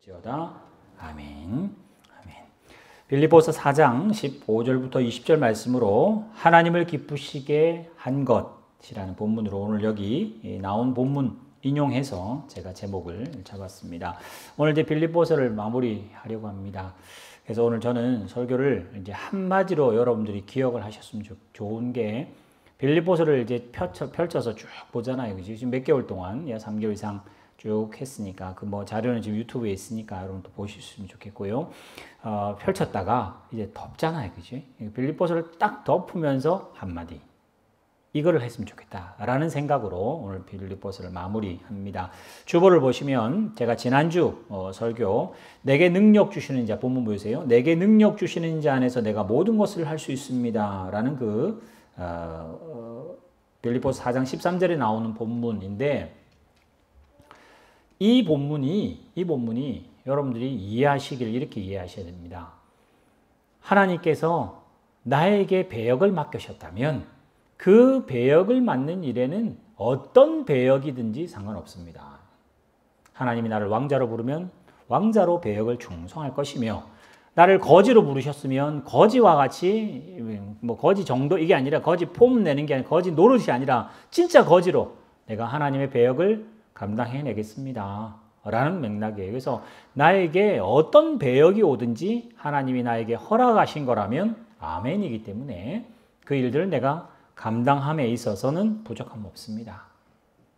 지어다. 아멘. 아멘. 빌립보서 4장 15절부터 20절 말씀으로 하나님을 기쁘시게 한 것이라는 본문으로 오늘 여기 나온 본문 인용해서 제가 제목을 잡았습니다. 오늘 이제 빌립보서를 마무리하려고 합니다. 그래서 오늘 저는 설교를 이제 한마디로 여러분들이 기억을 하셨으면 좋은 게 빌립보서를 이제 펼쳐서 쭉 보잖아요. 그죠? 지금 몇 개월 동안, 3개월 이상 쭉 했으니까, 그 뭐 자료는 지금 유튜브에 있으니까 여러분도 보셨으면 좋겠고요. 펼쳤다가 이제 덮잖아요. 그죠? 빌립보서를 딱 덮으면서 한마디. 이거를 했으면 좋겠다라는 생각으로 오늘 빌립보서를 마무리합니다. 주보를 보시면 제가 지난주 설교 내게 능력 주시는 자 본문 보세요. 내게 능력 주시는 자 안에서 내가 모든 것을 할 수 있습니다. 라는 빌립보서 4장 13절에 나오는 본문인데 이 본문이 여러분들이 이해하시길 이렇게 이해하셔야 됩니다. 하나님께서 나에게 배역을 맡기셨다면 그 배역을 맡는 일에는 어떤 배역이든지 상관없습니다. 하나님이 나를 왕자로 부르면 왕자로 배역을 충성할 것이며 나를 거지로 부르셨으면 거지와 같이 뭐 거지 정도 이게 아니라 거지 폼 내는 게 아니라 거지 노릇이 아니라 진짜 거지로 내가 하나님의 배역을 감당해내겠습니다. 라는 맥락이에요. 그래서 나에게 어떤 배역이 오든지 하나님이 나에게 허락하신 거라면 아멘이기 때문에 그 일들을 내가 감당함에 있어서는 부족함 없습니다.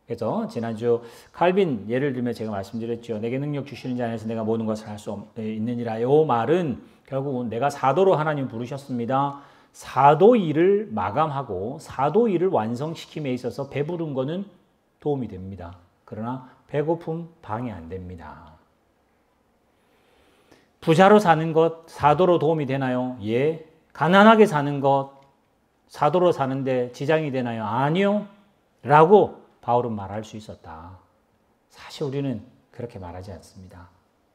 그래서 지난주 칼빈 예를 들면 제가 말씀드렸죠. 내게 능력 주시는 자 안에서 내가 모든 것을 할 수 있느니라. 이 말은 결국은 내가 사도로 하나님 부르셨습니다. 사도 일을 마감하고 사도 일을 완성시킴에 있어서 배부른 거는 도움이 됩니다. 그러나 배고픔 방해 안 됩니다. 부자로 사는 것 사도로 도움이 되나요? 예. 가난하게 사는 것 사도로 사는데 지장이 되나요? 아니요. 라고 바울은 말할 수 있었다. 사실 우리는 그렇게 말하지 않습니다.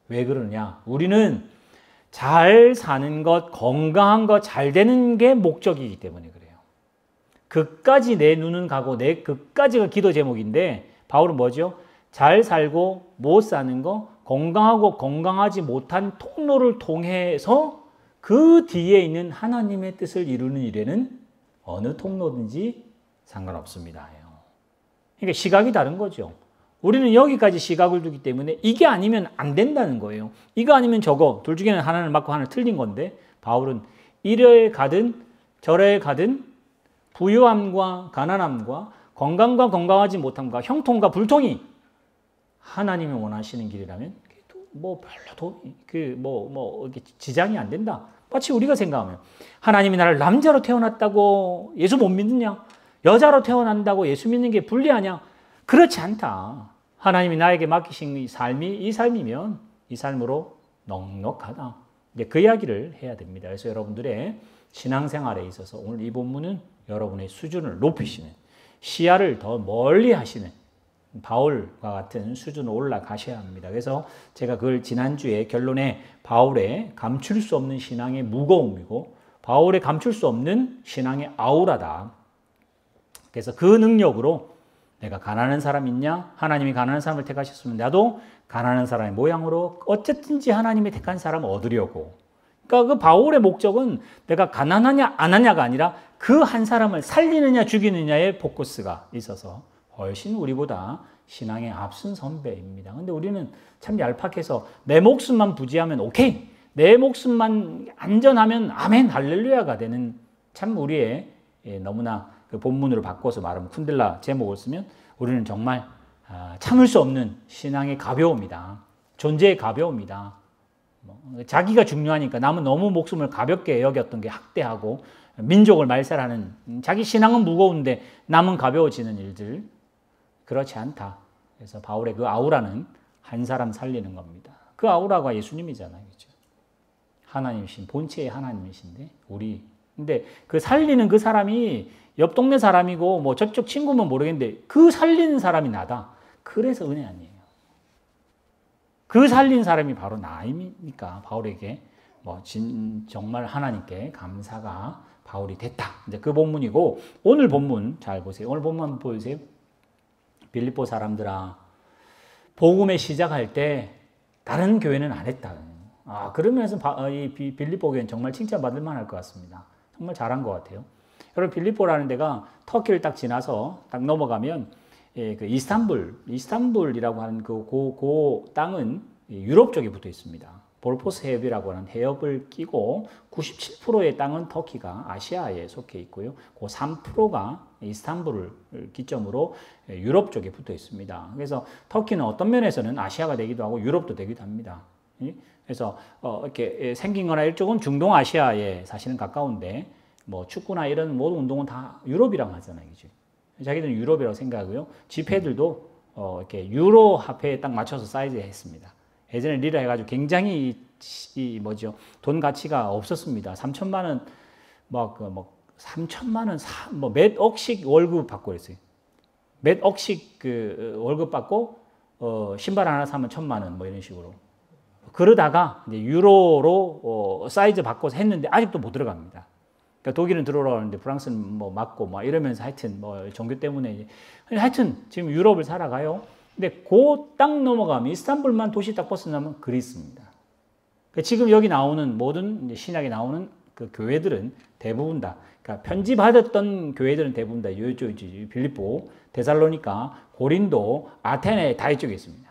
왜 그러냐? 우리는 잘 사는 것, 건강한 것, 잘 되는 게 목적이기 때문에 그래요. 그까지 내 눈은 가고 그까지가 기도 제목인데 바울은 뭐죠? 잘 살고 못 사는 거, 건강하고 건강하지 못한 통로를 통해서 그 뒤에 있는 하나님의 뜻을 이루는 일에는 어느 통로든지 상관없습니다. 그러니까 시각이 다른 거죠. 우리는 여기까지 시각을 두기 때문에 이게 아니면 안 된다는 거예요. 이거 아니면 저거, 둘 중에는 하나는 맞고 하나는 틀린 건데 바울은 이래 가든 저래 가든 부유함과 가난함과 건강과 건강하지 못함과 형통과 불통이 하나님이 원하시는 길이라면 뭐 별로 이렇게 지장이 안 된다. 마치 우리가 생각하면 하나님이 나를 남자로 태어났다고 예수 못 믿느냐? 여자로 태어난다고 예수 믿는 게 불리하냐? 그렇지 않다. 하나님이 나에게 맡기신 이 삶이 이 삶이면 이 삶으로 넉넉하다. 이제 그 이야기를 해야 됩니다. 그래서 여러분들의 신앙생활에 있어서 오늘 이 본문은 여러분의 수준을 높이시는 시야를 더 멀리 하시는 바울과 같은 수준으로 올라가셔야 합니다. 그래서 제가 그걸 지난주에 결론에 바울의 감출 수 없는 신앙의 무거움이고 바울의 감출 수 없는 신앙의 아우라다. 그래서 그 능력으로 내가 가난한 사람 있냐? 하나님이 가난한 사람을 택하셨으면 나도 가난한 사람의 모양으로 어쨌든지 하나님이 택한 사람을 얻으려고. 그러니까 그 바울의 목적은 내가 가난하냐 안 하냐가 아니라 그 한 사람을 살리느냐 죽이느냐의 포커스가 있어서 훨씬 우리보다 신앙에 앞선 선배입니다. 근데 우리는 참 얄팍해서 내 목숨만 부지하면 오케이. 내 목숨만 안전하면 아멘 할렐루야가 되는 참 우리의 너무나 그 본문으로 바꿔서 말하면 쿤들라 제목을 쓰면 우리는 정말 참을 수 없는 신앙의 가벼움이다. 존재의 가벼움이다. 자기가 중요하니까 남은 너무 목숨을 가볍게 여겼던 게 학대하고 민족을 말살하는 자기 신앙은 무거운데 남은 가벼워지는 일들 그렇지 않다. 그래서 바울의 그 아우라는 한 사람 살리는 겁니다. 그 아우라가 예수님이잖아요. 그렇죠? 하나님이신 본체의 하나님이신데 근데 그 살리는 그 사람이 옆 동네 사람이고 뭐 저쪽 친구면 모르겠는데 그 살리는 사람이 나다. 그래서 은혜 아니에요. 그 살린 사람이 바로 나이니까 바울에게 정말 하나님께 감사가 바울이 됐다. 이제 그 본문이고 오늘 본문 잘 보세요. 오늘 본문 한번 보세요. 빌립보 사람들아, 복음에 시작할 때 다른 교회는 안 했다. 그러면서 이 빌립보 교회는 정말 칭찬받을 만할 것 같습니다. 정말 잘한 것 같아요. 여러분, 빌립보라는 데가 터키를 딱 지나서 딱 넘어가면 그 이스탄불이라고 하는 그 땅은 유럽 쪽에 붙어 있습니다. 볼포스 해협이라고 하는 해협을 끼고 97%의 땅은 터키가 아시아에 속해 있고요. 그 3%가 이스탄불을 기점으로 유럽 쪽에 붙어 있습니다. 그래서 터키는 어떤 면에서는 아시아가 되기도 하고 유럽도 되기도 합니다. 그래서 이렇게 생긴 거나 일종은 중동아시아에 사실은 가까운데 뭐 축구나 이런 모든 운동은 다 유럽이라고 하잖아요. 그죠? 자기들은 유럽이라고 생각하고요. 집회들도 이렇게 유로 화폐에 딱 맞춰서 사이즈 했습니다. 예전에 리라 해가지고 굉장히 돈 가치가 없었습니다. 3천만 원, 3천만 원, 몇 억씩 월급 받고 그랬어요. 몇 억씩 그 월급 받고, 신발 하나 사면 1,000만 원, 이런 식으로. 그러다가 이제 유로로 사이즈 바꿔서 했는데 아직도 못 들어갑니다. 그러니까 독일은 들어오라는데 프랑스는 막고 이러면서 하여튼 종교 때문에 하여튼 지금 유럽을 살아가요. 근데 그 땅 넘어가면 이스탄불만 도시 딱 벗어나면 그리스입니다. 그러니까 지금 여기 나오는 모든 이제 신약에 나오는 그 교회들은 대부분 다, 그러니까 편지받았던 교회들은 대부분 다 이쪽 빌립보, 데살로니가, 고린도, 아테네 다 이쪽에 있습니다.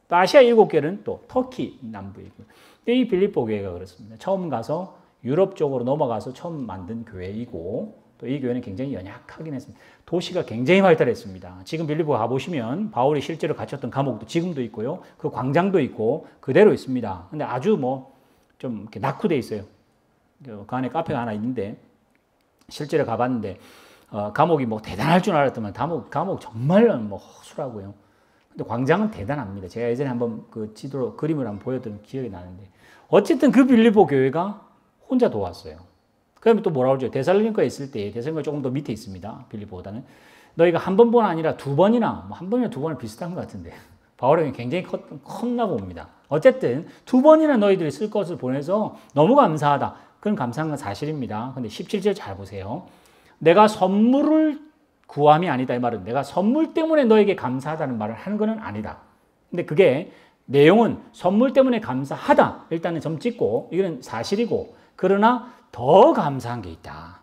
또 아시아 7개는 또 터키 남부에 있고, 이 빌립보 교회가 그렇습니다. 처음 가서 유럽 쪽으로 넘어가서 처음 만든 교회이고, 또 이 교회는 굉장히 연약하긴 했습니다. 도시가 굉장히 발달했습니다. 지금 빌립보 가보시면 바울이 실제로 갇혔던 감옥도 지금도 있고요. 그 광장도 있고 그대로 있습니다. 근데 아주 좀 이렇게 낙후돼 있어요. 그 안에 카페가 하나 있는데 실제로 가봤는데 감옥이 대단할 줄 알았더만 감옥 정말 허술하고요. 근데 광장은 대단합니다. 제가 예전에 한번 그 지도로 그림을 한번 보여드린 기억이 나는데 어쨌든 그 빌립보 교회가 혼자 도왔어요. 그다음에 또 뭐라고 그러죠? 데살로니카에 있을 때, 데살로니카 조금 더 밑에 있습니다. 빌립보보다는. 너희가 한 번뿐 아니라 두 번이나, 한 번이나 두 번은 비슷한 것 같은데. 바울에게 굉장히 컸나 봅니다. 어쨌든 두 번이나 너희들이 쓸 것을 보내서 너무 감사하다. 그건 감사한 건 사실입니다. 근데 17절 잘 보세요. 내가 선물을 구함이 아니다. 이 말은 내가 선물 때문에 너에게 감사하다는 말을 하는 것은 아니다. 근데 그게 내용은 선물 때문에 감사하다. 일단은 점 찍고, 이건 사실이고, 그러나 더 감사한 게 있다.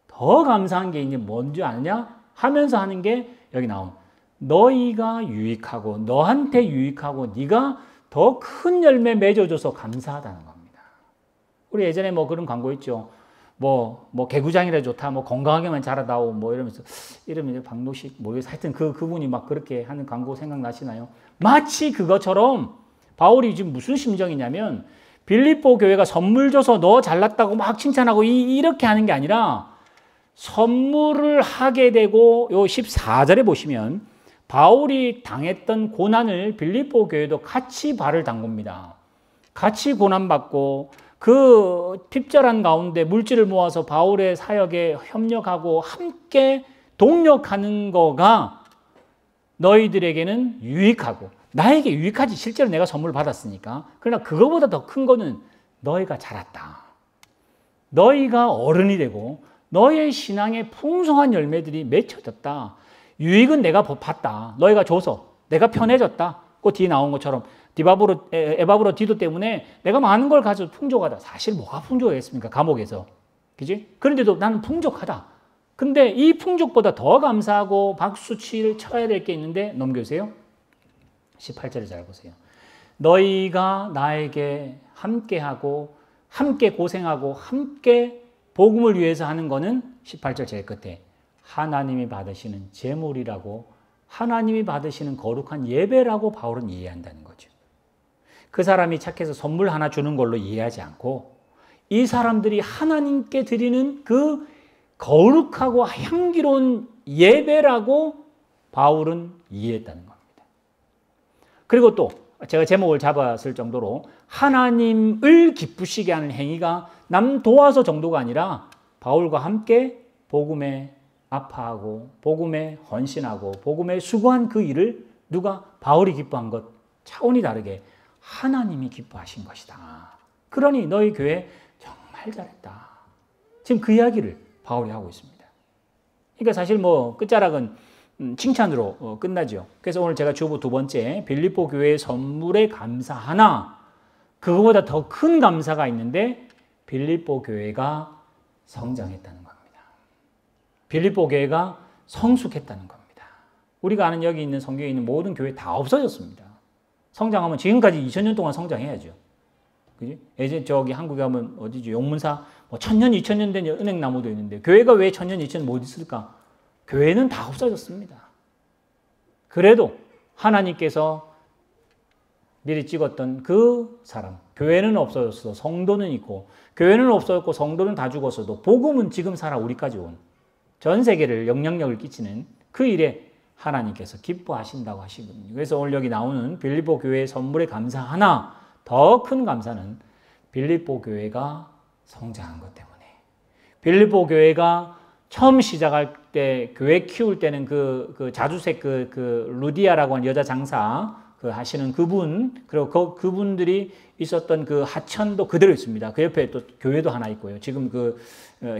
더 감사한 게 이제 뭔지 아느냐? 하면서 하는 게 여기 나온 너희가 유익하고 너한테 유익하고 네가 더 큰 열매 맺어줘서 감사하다는 겁니다. 우리 예전에 그런 광고 있죠. 개구장이라 좋다. 건강하게만 자라다오. 이러면서 이러면 박노식 모르겠어요. 하여튼 그분이 그렇게 하는 광고 생각나시나요? 마치 그것처럼 바울이 지금 무슨 심정이냐면 빌립보 교회가 선물 줘서 너 잘났다고 막 칭찬하고 이렇게 하는 게 아니라 선물을 하게 되고 요 14절에 보시면 바울이 당했던 고난을 빌립보 교회도 같이 발을 담굽니다. 같이 고난받고 그 핍절한 가운데 물질을 모아서 바울의 사역에 협력하고 함께 동력하는 거가 너희들에게는 유익하고 나에게 유익하지. 실제로 내가 선물을 받았으니까. 그러나 그거보다 더 큰 거는 너희가 자랐다. 너희가 어른이 되고 너의 신앙의 풍성한 열매들이 맺혀졌다. 유익은 내가 봤다. 너희가 줘서 내가 편해졌다. 그 뒤에 나온 것처럼 에바브로 디도 때문에 내가 많은 걸 가지고 풍족하다. 사실 뭐가 풍족했습니까? 감옥에서. 그지? 그런데도 나는 풍족하다. 근데 이 풍족보다 더 감사하고 박수 쳐야 될 게 있는데 넘겨주세요. 18절에 잘 보세요. 너희가 나에게 함께하고 함께 고생하고 함께 복음을 위해서 하는 거는 18절 제일 끝에 하나님이 받으시는 제물이라고 하나님이 받으시는 거룩한 예배라고 바울은 이해한다는 거죠. 그 사람이 착해서 선물 하나 주는 걸로 이해하지 않고 이 사람들이 하나님께 드리는 그 거룩하고 향기로운 예배라고 바울은 이해했다는 겁니다. 그리고 또 제가 제목을 잡았을 정도로 하나님을 기쁘시게 하는 행위가 남 도와서 정도가 아니라 바울과 함께 복음에 아파하고 복음에 헌신하고 복음에 수고한 그 일을 누가 바울이 기뻐한 것 차원이 다르게 하나님이 기뻐하신 것이다. 그러니 너희 교회 정말 잘했다. 지금 그 이야기를 바울이 하고 있습니다. 그러니까 사실 끝자락은 칭찬으로 끝나죠. 그래서 오늘 제가 주보 두 번째, 빌립보 교회의 선물에 감사하나 그거보다 더 큰 감사가 있는데 빌립보 교회가 성장했다는 겁니다. 빌립보 교회가 성숙했다는 겁니다. 우리가 아는 여기 있는 성경에 있는 모든 교회 다 없어졌습니다. 성장하면 지금까지 2000년 동안 성장해야죠. 그지? 예전 저기 한국에 가면 어디죠? 용문사 뭐 1000년, 2000년 된 은행나무도 있는데 교회가 왜 1000년, 2000년 못 있을까? 교회는 다 없어졌습니다. 그래도 하나님께서 미리 찍었던 그 사람, 교회는 없어졌어, 성도는 있고, 교회는 없어졌고 성도는 다 죽었어도 복음은 지금 살아 우리까지 온 전 세계를 영향력을 끼치는 그 일에 하나님께서 기뻐하신다고 하시거든요. 그래서 오늘 여기 나오는 빌립보 교회의 선물에 감사하나 더 큰 감사는 빌립보 교회가 성장한 것 때문에, 빌립보 교회가 처음 시작할 때 교회 키울 때는 그 자주색 그 루디아라고 하는 여자 장사 그 하시는 그분, 그리고 그분들이 있었던 그 하천도 그대로 있습니다. 그 옆에 또 교회도 하나 있고요. 지금 그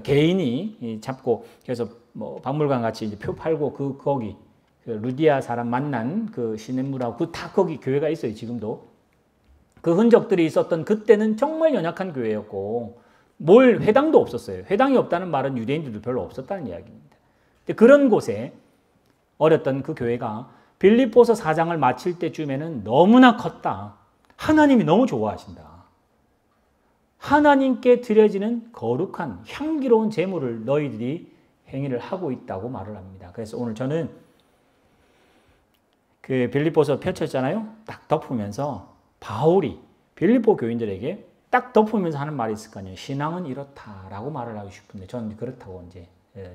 개인이 잡고 그래서 뭐 박물관 같이 이제 표 팔고 거기 그 루디아 사람 만난 그 시냇물하고 그 다 거기 교회가 있어요. 지금도 그 흔적들이 있었던 그때는 정말 연약한 교회였고 회당도 없었어요. 회당이 없다는 말은 유대인들도 별로 없었다는 이야기입니다. 근데 그런 곳에 어렸던 그 교회가 빌립보서 4장을 마칠 때쯤에는 너무나 컸다. 하나님이 너무 좋아하신다. 하나님께 드려지는 거룩한 향기로운 제물을 너희들이 행위를 하고 있다고 말을 합니다. 그래서 오늘 저는 그 빌립보서 펼쳤잖아요. 딱 덮으면서 바울이 빌립보 교인들에게 딱 덮으면서 하는 말이 있을 거 아니에요. 신앙은 이렇다라고 말을 하고 싶은데 저는 그렇다고 이제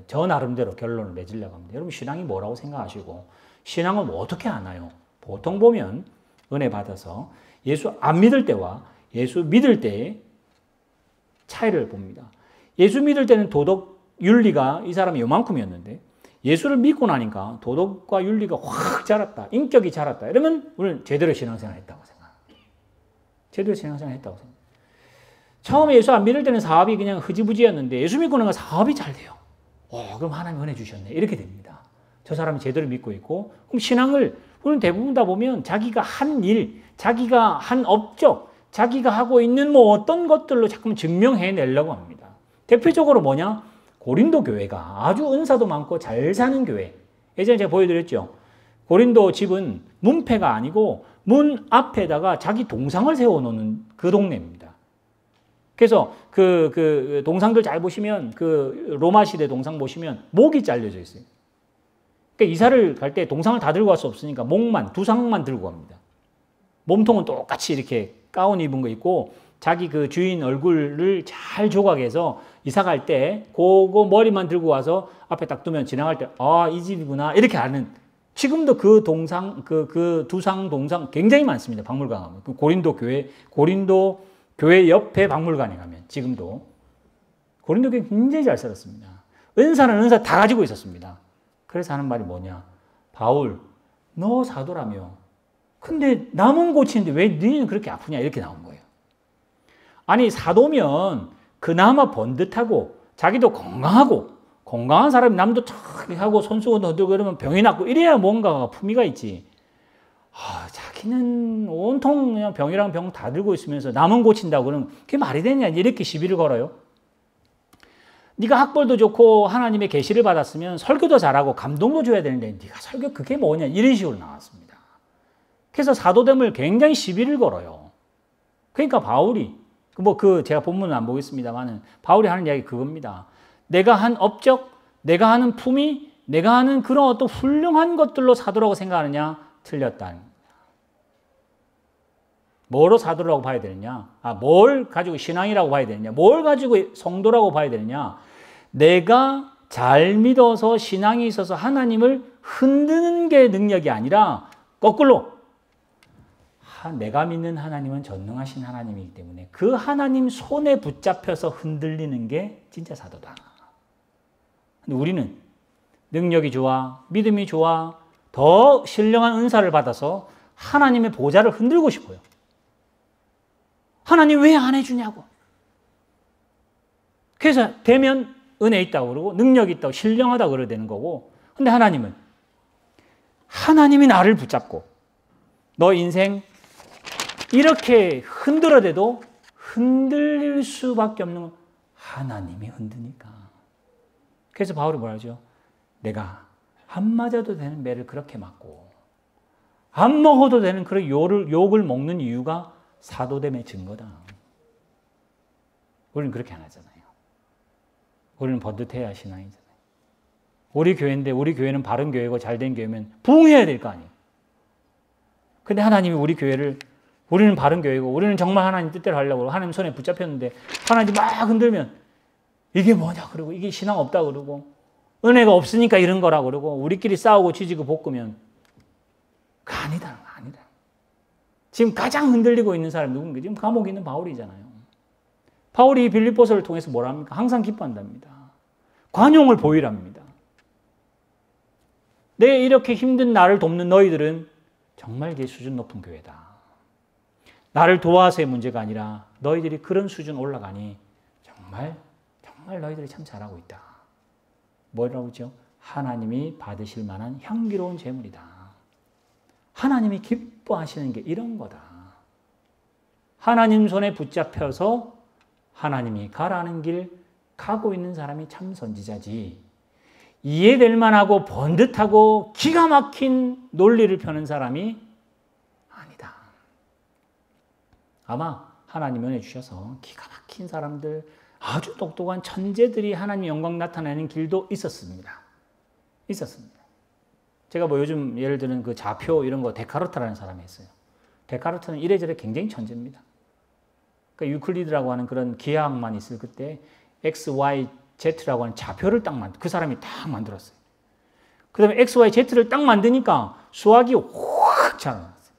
저 나름대로 결론을 내주려고 합니다. 여러분 신앙이 뭐라고 생각하시고 신앙은 뭐 어떻게 아나요? 보통 보면 은혜 받아서 예수 안 믿을 때와 예수 믿을 때의 차이를 봅니다. 예수 믿을 때는 도덕 윤리가 이 사람이 요만큼이었는데 예수를 믿고 나니까 도덕과 윤리가 확 자랐다. 인격이 자랐다. 이러면 우리는 제대로 신앙생활 했다고 생각합니다. 제대로 신앙생활 했다고 생각합니다. 처음에 예수 안 믿을 때는 사업이 그냥 흐지부지였는데 예수 믿고 나니까 사업이 잘 돼요. 그럼 하나님 은혜 주셨네. 이렇게 됩니다. 저 사람이 제대로 믿고 있고, 그럼 신앙을 우리는 대부분 다 보면 자기가 한 일, 자기가 한 업적, 자기가 하고 있는 뭐 어떤 것들로 자꾸 증명해내려고 합니다. 대표적으로 뭐냐? 고린도 교회가 아주 은사도 많고 잘 사는 교회. 예전에 제가 보여드렸죠. 고린도 집은 문패가 아니고 문 앞에다가 자기 동상을 세워놓는 그 동네입니다. 그래서 그 동상들 잘 보시면 그 로마 시대 동상 보시면 목이 잘려져 있어요. 그러니까 이사를 갈 때 동상을 다 들고 갈 수 없으니까 목만, 두상만 들고 갑니다. 몸통은 똑같이 이렇게 가운 입은 거 있고 자기 그 주인 얼굴을 잘 조각해서 이사 갈 때 그거 머리만 들고 와서 앞에 딱 두면 지나갈 때 이 집이구나 이렇게 아는, 지금도 그 동상 그 두상 동상 굉장히 많습니다. 박물관 가면 고린도 교회 옆에 박물관에 가면 지금도 고린도 교회 굉장히 잘 살았습니다. 은사는 은사 다 가지고 있었습니다. 그래서 하는 말이 뭐냐? 바울, 너 사도라며. 근데 남은 고치는데 왜 너희는 그렇게 아프냐? 이렇게 나온 거예요. 아니 사도면 그나마 번듯하고 자기도 건강한 사람이 남도 탁 하고 손수건 흔들고 이러면 병이 낫고 이래야 뭔가 품위가 있지. 자기는 온통 그냥 병이랑 병 다 들고 있으면서 남은 고친다고 그러면 그게 말이 되냐? 이렇게 시비를 걸어요. 네가 학벌도 좋고 하나님의 계시를 받았으면 설교도 잘하고 감동도 줘야 되는데 네가 설교 그게 뭐냐? 이런 식으로 나왔습니다. 그래서 사도됨을 굉장히 시비를 걸어요. 그러니까 바울이 제가 본문은 안 보겠습니다만은 바울이 하는 이야기 그겁니다. 내가 한 업적, 내가 하는 품위, 내가 하는 그런 어떤 훌륭한 것들로 사도라고 생각하느냐? 틀렸다는 겁니다. 뭐로 사도라고 봐야 되느냐? 뭘 가지고 신앙이라고 봐야 되느냐? 뭘 가지고 성도라고 봐야 되느냐? 내가 잘 믿어서 신앙이 있어서 하나님을 흔드는 게 능력이 아니라 거꾸로 내가 믿는 하나님은 전능하신 하나님이기 때문에 그 하나님 손에 붙잡혀서 흔들리는 게 진짜 사도다. 근데 우리는 능력이 좋아, 믿음이 좋아, 더 신령한 은사를 받아서 하나님의 보좌를 흔들고 싶어요. 하나님 왜 안 해주냐고. 그래서 되면 은혜 있다고 그러고 능력이 있다고 신령하다고 그러야 되는 거고, 근데 하나님은 하나님이 나를 붙잡고 너 인생 이렇게 흔들어대도 흔들릴 수밖에 없는 건 하나님이 흔드니까. 그래서 바울이 뭐라 하죠? 내가 안 맞아도 되는 매를 그렇게 맞고 안 먹어도 되는 그런 욕을 먹는 이유가 사도됨의 증거다. 우리는 그렇게 안 하잖아요. 우리는 번듯해야 신앙이잖아요. 우리 교회인데 우리 교회는 바른 교회고 잘된 교회면 부흥해야 될 거 아니에요. 근데 하나님이 우리 교회를 우리는 바른 교회고 우리는 정말 하나님 뜻대로 하려고 하나님 손에 붙잡혔는데 하나님 막 흔들면 이게 뭐냐 그러고 이게 신앙 없다 그러고 은혜가 없으니까 이런 거라 그러고 우리끼리 싸우고 지지고 볶으면 아니다. 지금 가장 흔들리고 있는 사람이 누군가? 지금 감옥에 있는 바울이잖아요. 바울이 빌립보서를 통해서 뭐라 합니까? 항상 기뻐한답니다. 관용을 보이랍니다. 내 이렇게 힘든 나를 돕는 너희들은 정말 내 수준 높은 교회다. 나를 도와서의 문제가 아니라 너희들이 그런 수준 올라가니 정말 너희들이 참 잘하고 있다. 뭐라고 하죠? 하나님이 받으실 만한 향기로운 제물이다. 하나님이 기뻐하시는 게 이런 거다. 하나님 손에 붙잡혀서 하나님이 가라는 길 가고 있는 사람이 참 선지자지. 이해될 만하고 번듯하고 기가 막힌 논리를 펴는 사람이 아니다. 아마 하나님 은혜 주셔서 기가 막힌 사람들, 아주 똑똑한 천재들이 하나님 영광 나타내는 길도 있었습니다. 제가 뭐 요즘 예를 들은 그 좌표 이런 거 데카르트라는 사람이 있어요. 데카르트는 이래저래 굉장히 천재입니다. 그러니까 유클리드라고 하는 그런 기하학만 있을 그때 X, Y, Z라고 하는 좌표를 그 사람이 딱 만들었어요. 그 다음에 X, Y, Z를 딱 만드니까 수학이 확 자라났어요.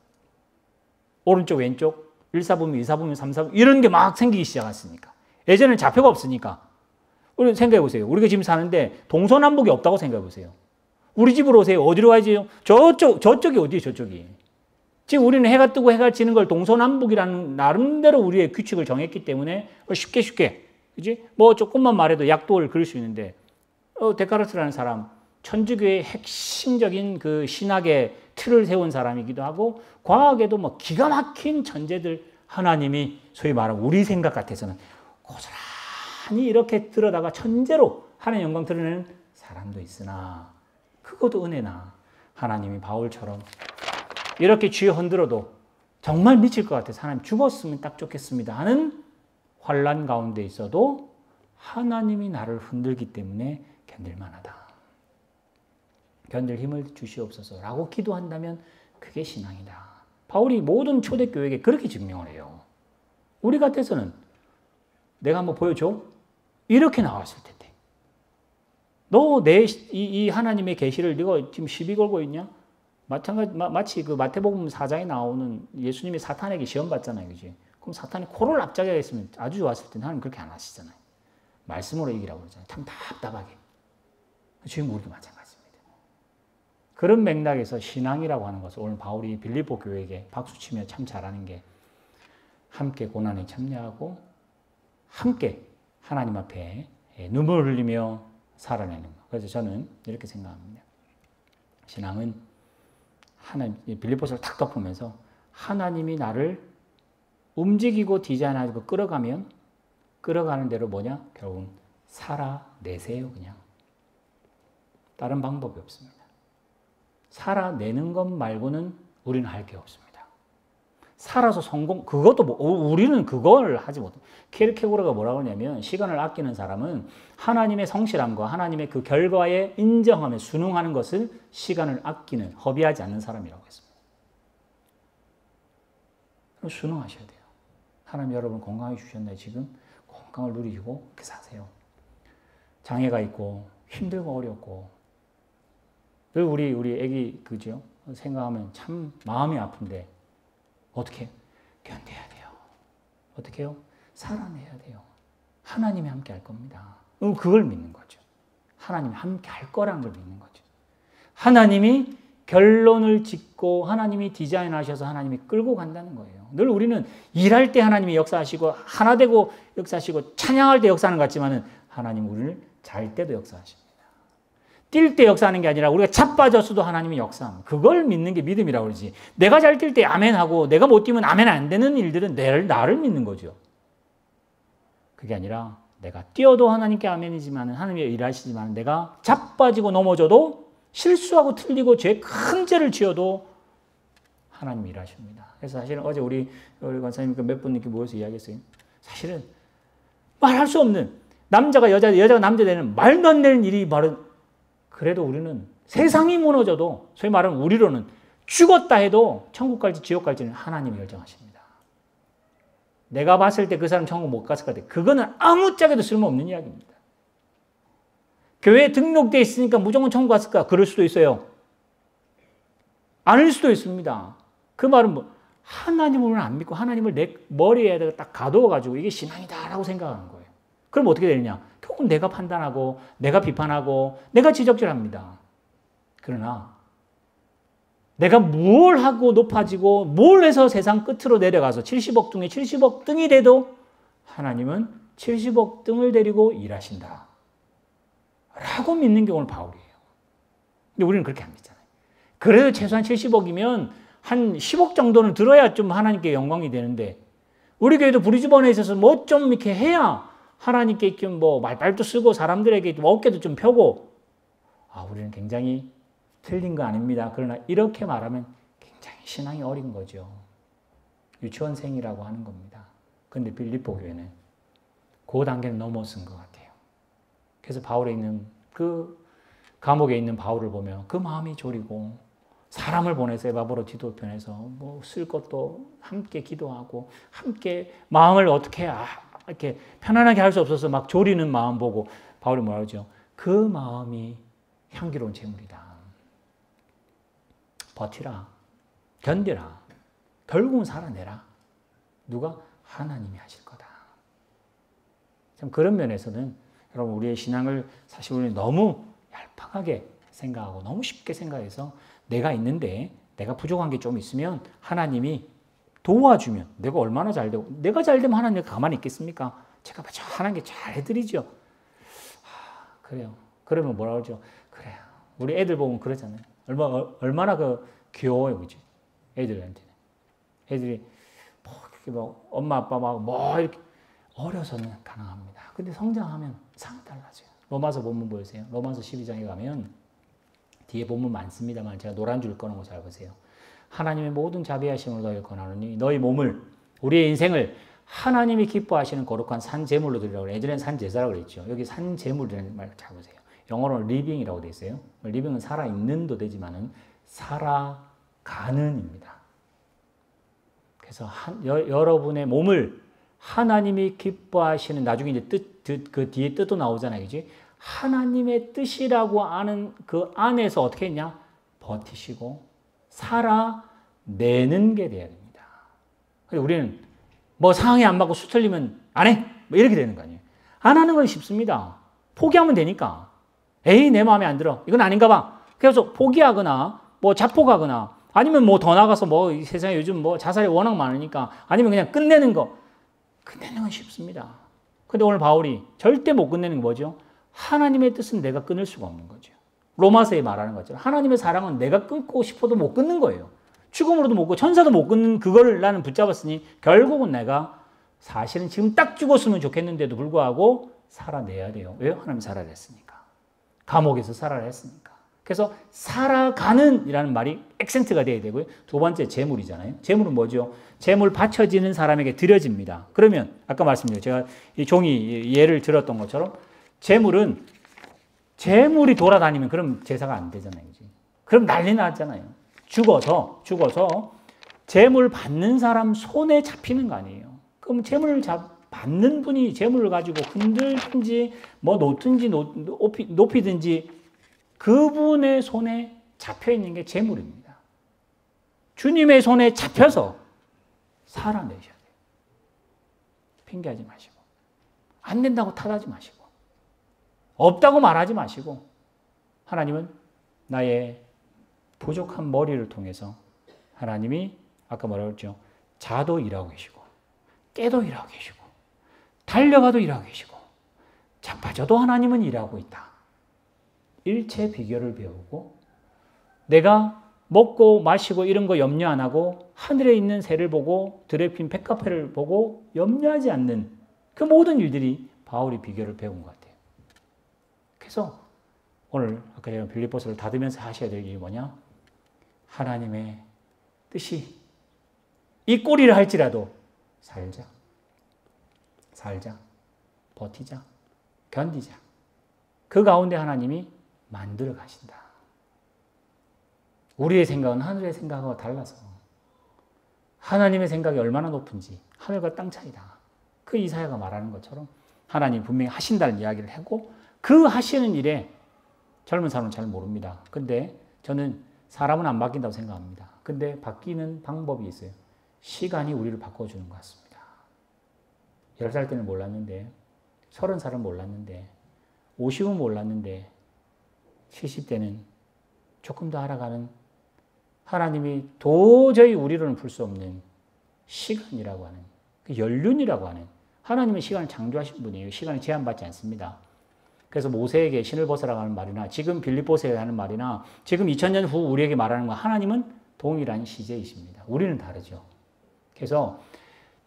오른쪽, 왼쪽, 1사분면, 2사분면, 3사분면 이런 게 막 생기기 시작했으니까. 예전에는 좌표가 없으니까. 우리 생각해 보세요. 우리가 지금 사는데 동서남북이 없다고 생각해 보세요. 우리 집으로 오세요. 어디로 가야지? 저쪽이 어디예요? 저쪽이. 지금 우리는 해가 뜨고 해가 지는 걸 동서남북이라는 나름대로 우리의 규칙을 정했기 때문에 쉽게 그지? 뭐 조금만 말해도 약도를 그릴 수 있는데 데카르트라는 사람 천주교의 핵심적인 그 신학의 틀을 세운 사람이기도 하고 과학에도 뭐 기가 막힌 천재들 하나님이 소위 말하면 우리 생각 같아서는 고스란히 이렇게 들어다가 천재로 하나님 영광 드러내는 사람도 있으나 그것도 은혜나 하나님이 바울처럼 이렇게 쥐어 흔들어도 정말 미칠 것 같아서 하나님 죽었으면 딱 좋겠습니다 하는 환난 가운데 있어도 하나님이 나를 흔들기 때문에 견딜만하다. 견딜 힘을 주시옵소서라고 기도한다면 그게 신앙이다. 바울이 모든 초대교회에게 그렇게 증명을 해요. 우리 같아서는 내가 한번 보여줘? 이렇게 나왔을 텐데. 너 이 하나님의 계시를 네가 지금 시비 걸고 있냐? 마치 그 마태복음 4장에 나오는 예수님이 사탄에게 시험 받잖아요. 그지? 그럼 사탄이 코를 앞자게 했으면 아주 좋았을 텐데 하나님 그렇게 안 하시잖아요. 말씀으로 이기라고 그러잖아요. 참 답답하게. 지금 우리도 마찬가지입니다. 그런 맥락에서 신앙이라고 하는 것을 오늘 바울이 빌립보 교회에게 박수치며 참 잘하는 게 함께 고난에 참여하고 함께 하나님 앞에 눈물 흘리며 살아내는 것. 그래서 저는 이렇게 생각합니다. 신앙은 빌립보서를 탁 덮으면서 하나님이 나를 움직이고 디자인하고 끌어가는 대로 뭐냐? 결국은 살아내세요, 그냥. 다른 방법이 없습니다. 살아내는 것 말고는 우리는 할 게 없습니다. 살아서 그것도 우리는 그걸 하지 못해요. 케르케고르가 뭐라고 하냐면 시간을 아끼는 사람은 하나님의 성실함과 하나님의 그 결과에 인정하며 순응하는 것을 시간을 아끼는, 허비하지 않는 사람이라고 했습니다. 그럼 순응하셔야 돼요. 하나님 여러분 건강하게 주셨나요? 지금 건강을 누리시고 그렇게 사세요. 장애가 있고 힘들고 어렵고 늘 우리 애기 그죠? 생각하면 참 마음이 아픈데 어떻게 견뎌야 돼요? 어떻게 해요? 살아내야 돼요. 하나님이 함께 할 겁니다. 그걸 믿는 거죠. 하나님이 함께 할 거라는 걸 믿는 거죠. 하나님이 결론을 짓고 하나님이 디자인하셔서 하나님이 끌고 간다는 거예요. 늘 우리는 일할 때 하나님이 역사하시고 하나 되고 역사하시고 찬양할 때 역사하는 것 같지만은 하나님 우리를 잘 때도 역사하십니다. 뛸 때 역사하는 게 아니라 우리가 자빠졌어도 하나님이 역사합니다. 그걸 믿는 게 믿음이라고 그러지. 내가 잘 뛸 때 아멘하고 내가 못 뛰면 아멘 안 되는 일들은 나를 믿는 거죠. 그게 아니라 내가 뛰어도 하나님께 아멘이지만 하나님이 일하시지만 내가 자빠지고 넘어져도 실수하고 틀리고 큰 죄를 지어도 하나님이 일하십니다. 그래서 사실은 어제 우리 권사님과 몇 분 이렇게 모여서 이야기했어요. 사실은 말할 수 없는 남자가 여자가 남자 되는 말도 안 되는 일이 바로 그래도 우리는 세상이 무너져도 소위 말하면 우리로는 죽었다 해도 천국 갈지 지옥 갈지는 하나님이 결정하십니다. 내가 봤을 때 그 사람 천국 못 갔을 것 같아. 그거는 아무짝에도 쓸모없는 이야기입니다. 교회에 등록되어 있으니까 무조건 천국 갔을까? 그럴 수도 있어요. 아닐 수도 있습니다. 그 말은 뭐 하나님을 안 믿고 하나님을 내 머리에 딱 가둬가지고 이게 신앙이다라고 생각하는 거예요. 그럼 어떻게 되느냐? 결국 내가 판단하고 내가 비판하고 내가 지적질합니다. 그러나 내가 뭘 하고 높아지고 뭘 해서 세상 끝으로 내려가서 70억 중에 70억 등이 돼도 하나님은 70억 등을 데리고 일하신다. 라고 믿는 게 오늘 바울이에요. 근데 우리는 그렇게 안 믿잖아요. 그래도 최소한 70억이면 한 10억 정도는 들어야 좀 하나님께 영광이 되는데 우리 교회도 브리즈번에 있어서 뭐 좀 이렇게 해야 하나님께 좀 뭐 말발도 쓰고 사람들에게 어깨도 좀 펴고 우리는 굉장히 틀린 거 아닙니다. 그러나 이렇게 말하면 굉장히 신앙이 어린 거죠. 유치원생이라고 하는 겁니다. 그런데 빌립보 교회는 그 단계는 넘어선 것 같아요. 그래서 바울에 있는 그 감옥에 있는 바울을 보면 그 마음이 졸이고 사람을 보내서 에바브로 디도편에서 뭐 쓸 것도 함께 기도하고 함께 마음을 어떻게 이렇게 편안하게 할 수 없어서 막 졸이는 마음 보고 바울이 뭐라 그러죠? 그 마음이 향기로운 재물이다. 버티라. 견디라. 결국은 살아내라. 누가? 하나님이 하실 거다. 참 그런 면에서는 여러분 우리의 신앙을 사실 우리는 너무 얄팍하게 생각하고 너무 쉽게 생각해서 내가 있는데 내가 부족한 게 좀 있으면 하나님이 도와주면 내가 얼마나 잘 되고 내가 잘 되면 하나님 가만히 있겠습니까? 제가 하나님께 잘 해드리죠. 그래요. 그러면 뭐라 그러죠? 그래요. 우리 애들 보면 그러잖아요. 얼마나 귀여워요, 그지? 애들한테는. 애들이 뭐 엄마 아빠 뭐 이렇게 어려서는 가능합니다. 근데 성장하면 상이 달라져요. 로마서 본문 보세요. 로마서 12장에 가면 뒤에 본문 많습니다만 제가 노란 줄 꺼놓은 거 잘 보세요. 하나님의 모든 자비하심을 너희 권하노니 너희 몸을 우리의 인생을 하나님이 기뻐하시는 거룩한 산 제물로 드리라고 그래요. 예전엔 산 제사라고 그랬죠. 여기 산 제물이라는 말 잘 보세요. 영어로는 리빙이라고 되어 있어요. 리빙은 살아있는도 되지만은 살아가는입니다. 그래서 여러분의 몸을 하나님이 기뻐하시는 나중에 이제 그 뒤에 뜻도 나오잖아요. 그지? 하나님의 뜻이라고 아는 그 안에서 어떻게 했냐? 버티시고 살아내는 게 돼야 됩니다. 우리는 뭐 상황이 안 맞고 수틀리면 안 해? 뭐 이렇게 되는 거 아니에요. 안 하는 건 쉽습니다. 포기하면 되니까. 에이, 내 마음에 안 들어. 이건 아닌가 봐. 그래서 포기하거나 뭐 자폭하거나 아니면 뭐 더 나가서 뭐 이 세상에 요즘 뭐 자살이 워낙 많으니까 아니면 그냥 끝내는 거. 끝내는 건 쉽습니다. 근데 오늘 바울이 절대 못 끝내는 게 뭐죠? 하나님의 뜻은 내가 끊을 수가 없는 거죠. 로마서에 말하는 것처럼 하나님의 사랑은 내가 끊고 싶어도 못 끊는 거예요. 죽음으로도 못 끊고 천사도 못 끊는 그걸 나는 붙잡았으니 결국은 내가 사실은 지금 딱 죽었으면 좋겠는데도 불구하고 살아내야 돼요. 왜요? 하나님 살아냈으니까. 감옥에서 살아냈으니까. 그래서 살아가는 이라는 말이 액센트가 돼야 되고요. 두 번째 재물이잖아요. 재물은 뭐죠? 재물 바쳐지는 사람에게 드려집니다. 그러면 아까 말씀드렸죠. 제가 이 종이 예를 들었던 것처럼 재물은 재물이 돌아다니면 그럼 제사가 안 되잖아요. 그럼 난리 났잖아요. 죽어서 재물 받는 사람 손에 잡히는 거 아니에요. 그럼 재물을 받는 분이 재물을 가지고 흔들든지 뭐 놓든지 높이든지 그분의 손에 잡혀 있는 게 재물입니다. 주님의 손에 잡혀서 살아내셔야 돼요. 핑계하지 마시고 안 된다고 탓하지 마시고 없다고 말하지 마시고 하나님은 나의 부족한 머리를 통해서 하나님이 아까 뭐라고 했죠? 자도 일하고 계시고 깨도 일하고 계시고 달려가도 일하고 계시고 자빠져도 하나님은 일하고 있다. 일체 비결을 배우고 내가 먹고 마시고 이런 거 염려 안 하고 하늘에 있는 새를 보고 들에 핀 백합화를 보고 염려하지 않는 그 모든 일들이 바울이 비결을 배운 것 같아요. 그래서 오늘 아까 제가 빌립보서를 닫으면서 하셔야 될 일이 뭐냐? 하나님의 뜻이 이 꼴이라 할지라도 살자. 버티자. 견디자. 그 가운데 하나님이 만들어 가신다. 우리의 생각은 하늘의 생각과 달라서 하나님의 생각이 얼마나 높은지 하늘과 땅 차이다. 그 이사야가 말하는 것처럼 하나님 분명히 하신다는 이야기를 하고 그 하시는 일에 젊은 사람은 잘 모릅니다. 근데 저는 사람은 안 바뀐다고 생각합니다. 근데 바뀌는 방법이 있어요. 시간이 우리를 바꿔주는 것 같습니다. 10살 때는 몰랐는데 30살은 몰랐는데 50은 몰랐는데 70대는 조금 더 알아가는 하나님이 도저히 우리로는 풀 수 없는 시간이라고 하는 그 연륜이라고 하는 하나님은 시간을 창조하신 분이에요. 시간이 제한받지 않습니다. 그래서 모세에게 신을 벗으라고 하는 말이나 지금 빌립보서에 하는 말이나 지금 2000년 후 우리에게 말하는 거 하나님은 동일한 시제이십니다. 우리는 다르죠. 그래서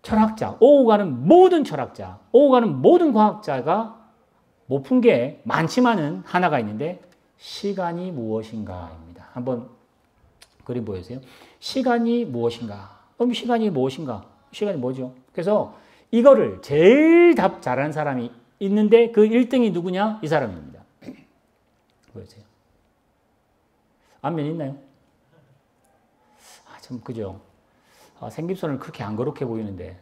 철학자, 오고 가는 모든 철학자, 오고 가는 모든 과학자가 못 푼 게 많지만은 하나가 있는데 시간이 무엇인가입니다. 한번 그림 보여주세요. 시간이 무엇인가? 그럼 시간이 무엇인가? 시간이 뭐죠? 그래서 이거를 제일 답 잘하는 사람이 있는데 그 1등이 누구냐? 이 사람입니다. 보여주세요. 안면 있나요? 참 그죠? 생김새는 그렇게 안 거룩해 보이는데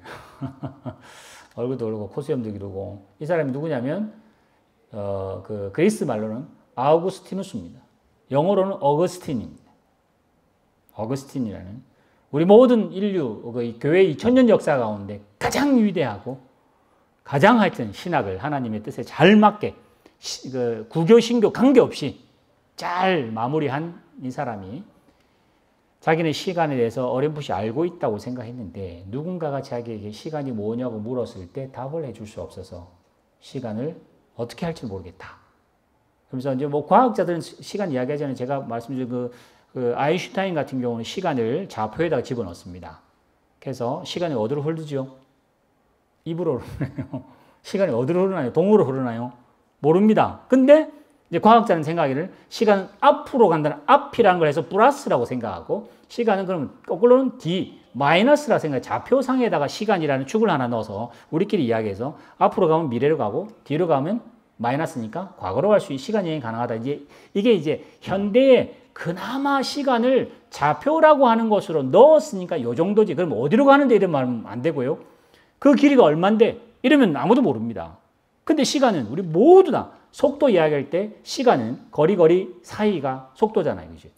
얼굴도 그러고 코수염도 기르고 이 사람이 누구냐면 그 그리스 말로는 아우구스티누스입니다. 영어로는 어거스틴입니다. 어거스틴이라는 우리 모든 인류 그 교회 2000년 역사 가운데 가장 위대하고 가장 하여튼 신학을 하나님의 뜻에 잘 맞게 그 구교 신교 관계없이 잘 마무리한 이 사람이 자기는 시간에 대해서 어렴풋이 알고 있다고 생각했는데 누군가가 자기에게 시간이 뭐냐고 물었을 때 답을 해줄 수 없어서 시간을 어떻게 할지 모르겠다. 그러면서 이제 뭐 과학자들은 시간 이야기하자면 제가 말씀드린 그 아인슈타인 같은 경우는 시간을 좌표에다가 집어넣습니다. 그래서 시간이 어디로 흐르죠? 입으로 흐르나요? 시간이 어디로 흐르나요? 동으로 흐르나요? 모릅니다. 근데 이제 과학자는 생각하기를 시간은 앞으로 간다는 앞이라는 걸 해서 플러스라고 생각하고 시간은 그러면 거꾸로는 마이너스라 생각해 좌표상에다가 시간이라는 축을 하나 넣어서 우리끼리 이야기해서 앞으로 가면 미래로 가고 뒤로 가면 마이너스니까 과거로 갈 수 있는 시간 여행이 가능하다. 이게 이제 현대의 그나마 시간을 좌표라고 하는 것으로 넣었으니까 이 정도지. 그럼 어디로 가는데 이런 말은 안 되고요. 그 길이가 얼만데 이러면 아무도 모릅니다. 근데 시간은 우리 모두 다 속도 이야기할 때 시간은 거리 사이가 속도잖아요. 그죠?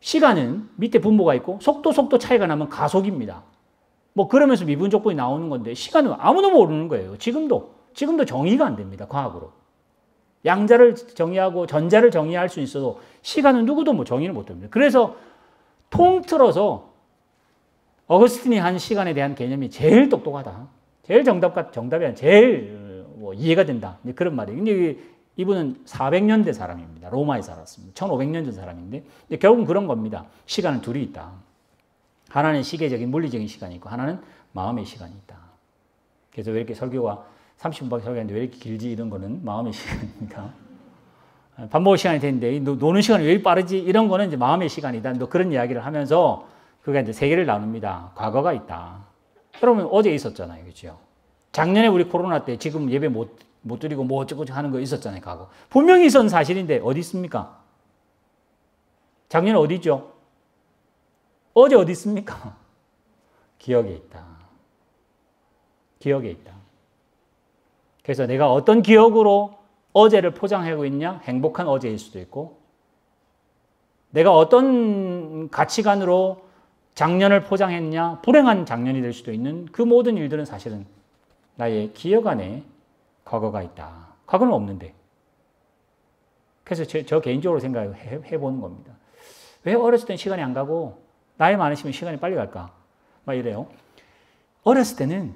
시간은 밑에 분모가 있고 속도 차이가 나면 가속입니다. 뭐 그러면서 미분조건이 나오는 건데 시간은 아무도 모르는 거예요. 지금도 정의가 안 됩니다. 과학으로. 양자를 정의하고 전자를 정의할 수 있어도 시간은 누구도 뭐 정의를 못 합니다. 그래서 통틀어서 어거스틴이 한 시간에 대한 개념이 제일 똑똑하다. 제일 정답이 아니라 제일 뭐 이해가 된다. 그런 말이에요. 근데 이분은 400년대 사람입니다. 로마에 살았습니다. 1500년 전 사람인데 결국은 그런 겁니다. 시간은 둘이 있다. 하나는 시계적인 물리적인 시간이 있고 하나는 마음의 시간이 있다. 그래서 왜 이렇게 설교가 30분밖에 설교하는데 왜 이렇게 길지 이런 거는 마음의 시간입니다. 밥 먹을 시간이 됐는데 노는 시간이 왜 빠르지 이런 거는 이제 마음의 시간이다. 그런 이야기를 하면서 그가 이제 세 개를 나눕니다. 과거가 있다. 그러면 어제 있었잖아요. 그렇죠? 작년에 우리 코로나 때 지금 예배 못 드리고 뭐 어쩌고 하는 거 있었잖아요. 과거. 분명히 있었던 사실인데 어디 있습니까? 작년에 어디 있죠? 어제 어디 있습니까? 기억에 있다. 기억에 있다. 그래서 내가 어떤 기억으로 어제를 포장하고 있냐? 행복한 어제일 수도 있고 내가 어떤 가치관으로 작년을 포장했냐? 불행한 작년이 될 수도 있는 그 모든 일들은 사실은 나의 기억 안에 과거가 있다. 과거는 없는데. 그래서 저 개인적으로 생각해 보는 겁니다. 왜 어렸을 때는 시간이 안 가고 나이 많으시면 시간이 빨리 갈까? 막 이래요. 어렸을 때는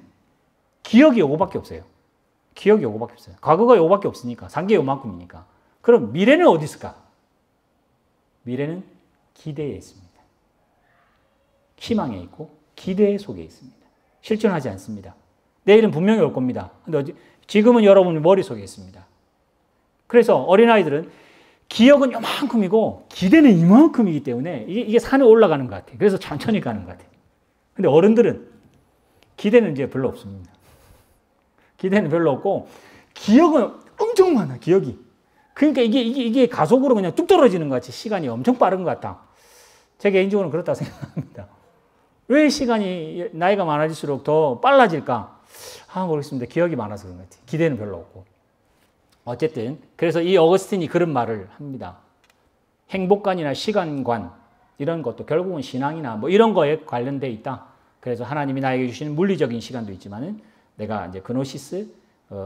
기억이 요거밖에 없어요. 기억이 요거밖에 없어요. 과거가 요거밖에 없으니까. 산 게 요만큼이니까. 그럼 미래는 어디 있을까? 미래는 기대에 있습니다. 희망에 있고 기대 속에 있습니다. 실존하지 않습니다. 내일은 분명히 올 겁니다. 근데 지금은 여러분 머릿속에 있습니다. 그래서 어린아이들은 기억은 요만큼이고 기대는 이만큼이기 때문에 이게 산에 올라가는 것 같아요. 그래서 천천히 가는 것 같아요. 근데 어른들은 기대는 이제 별로 없습니다. 기대는 별로 없고 기억은 엄청 많아, 기억이. 그러니까 이게 가속으로 그냥 뚝 떨어지는 것 같이 시간이 엄청 빠른 것 같다. 제 개인적으로는 그렇다고 생각합니다. 왜 시간이 나이가 많아질수록 더 빨라질까? 모르겠습니다. 기억이 많아서 그런 것 같아요. 기대는 별로 없고. 어쨌든 그래서 이 어거스틴이 그런 말을 합니다. 행복관이나 시간관 이런 것도 결국은 신앙이나 뭐 이런 거에 관련돼 있다. 그래서 하나님이 나에게 주시는 물리적인 시간도 있지만은 내가 이제 그노시스,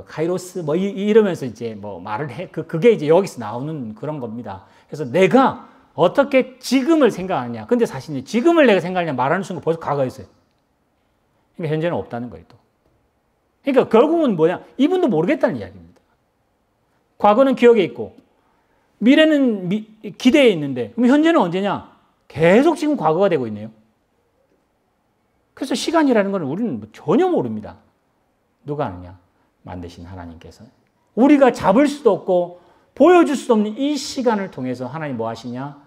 카이로스 뭐 이러면서 이제 뭐 말을 해. 그게 이제 여기서 나오는 그런 겁니다. 그래서 내가 어떻게 지금을 생각하느냐. 근데 사실 지금을 내가 생각하느냐 말하는 순간 벌써 과거에 있어요. 그러니까 현재는 없다는 거예요, 또. 그러니까 결국은 뭐냐? 이분도 모르겠다는 이야기입니다. 과거는 기억에 있고 미래는 기대에 있는데 그럼 현재는 언제냐? 계속 지금 과거가 되고 있네요. 그래서 시간이라는 건 우리는 전혀 모릅니다. 누가 아느냐? 만드신 하나님께서. 우리가 잡을 수도 없고 보여줄 수도 없는 이 시간을 통해서 하나님 뭐 하시냐?